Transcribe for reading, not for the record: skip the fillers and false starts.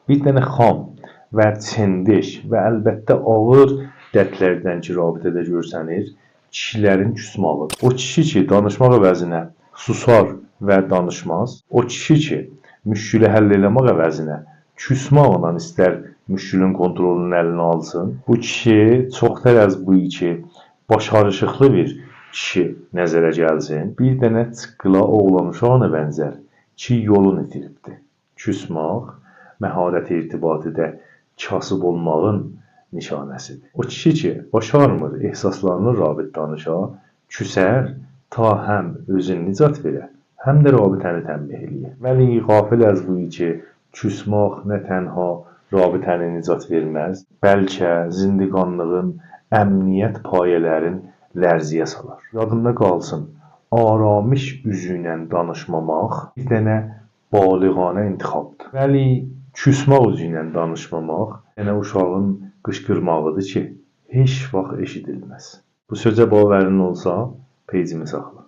Bir dənə xam və çendiş və əlbəttə ağır dərdlərdən ki, rabitədə görsənir, kişilərin küsmağıdır. O kişi ki, danışmaq əvəzinə susar və danışmaz, o kişi ki, müşkülü həll eləmək əvəzinə küsmaqla istər müşkülün kontrolünü əlinə alsın, bu kişi çox tələz bu ki, başarışıqlı bir kişi nəzərə gəlsin, bir dənə çıqqıla oğlan uşağına bənzər ki, yolunu itiribdir. Küsmaq, məharət irtibatidə kasıb olmağın nişanəsidir. O kişi ki, başarmır ehsaslarını rabit danışa, küsər ta həm özünü nicat verə, həm də rabitəni tənbih eləyir. Vəli qafil az bu ki, küsmaq nə tənha rabitəni nicat verməz, bəlkə zindiqanlığın əmniyyət payələrin lərziyə salar. Yadında qalsın, aramış üzüylə danışmamaq bir dənə balıqanə intixabdır. Vəli küsmaq üzüylə danışmamaq dənə uşağın qışqırmağıdır ki, heç vaxt eşidilməz. Bu sözə babərin olsa, peycimi saxla.